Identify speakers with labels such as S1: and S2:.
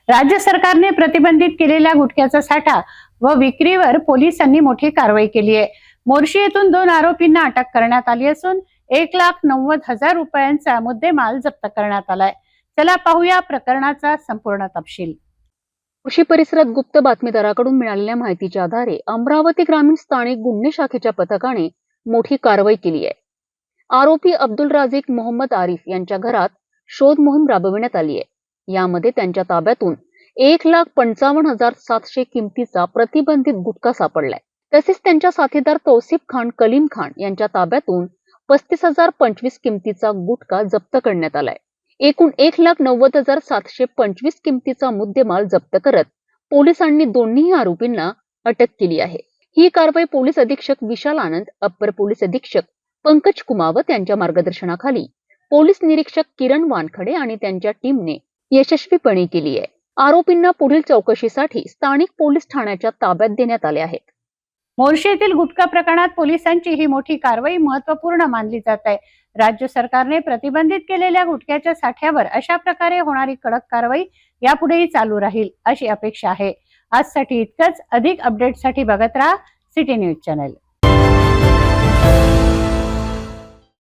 S1: राज्य सरकारने प्रतिबंधित केलेल्या गुटख्याचा साठा व विक्रीवर पोलिसांनी मोठी कारवाई केली आहे। मोर्शी येथून 2 आरोपींना अटक करण्यात आली असून 1,90,000 रुपयांचा मुद्देमाल जप्त करण्यात आलाय। चला पाहूया प्रकरणाचा संपूर्ण तपशील।
S2: मोर्शी परिसरात गुप्त बातमीदाराकडून मिळालेल्या माहितीच्या आधारे अमरावती ग्रामीण स्थानिक गुन्हे शाखेच्या पथकाने मोठी कारवाई केली आहे। आरोपी अब्दुल राझिक मोहम्मद आरिफ यांच्या घरात शोध मोहीम राबविण्यात आली आहे। यामध्ये त्यांच्या ताब्यातून 1,55,700 किमतीचा प्रतिबंधित गुटखा सापडलाय। तसेच त्यांच्या साथीदार तौसिफ खान कलीम खान यांच्या ताब्यातून 35,025 किमतीचा गुटखा जप्त करण्यात आलाय। एकूण 1,90,725 किमतीचा मुद्देमाल जप्त करत पोलिसांनी दोन्ही आरोपींना अटक केली आहे। ही कारवाई पोलीस अधीक्षक विशाल आनंद, अप्पर पोलीस अधीक्षक पंकज कुमावत यांच्या मार्गदर्शनाखाली पोलीस निरीक्षक किरण वानखडे आणि त्यांच्या टीमने यशस्वीपणे केली आहे। आरोपींना पुढील चौकशीसाठी स्थानिक पोलीस ठाण्याच्या ताब्यात देण्यात आले आहेत।
S1: मोर्शी येथील गुटखा प्रकरणात पोलिसांची ही मोठी कारवाई महत्त्वपूर्ण मानली जात आहे। राज्य सरकारने प्रतिबंधित केलेल्या गुटख्याच्या साठ्यावर अशा प्रकारे होणारी कडक कारवाई यापुढेही चालू राहील अशी अपेक्षा आहे। आजसाठी इतकंच। अधिक अपडेटसाठी बघत राहा सिटी न्यूज चॅनल।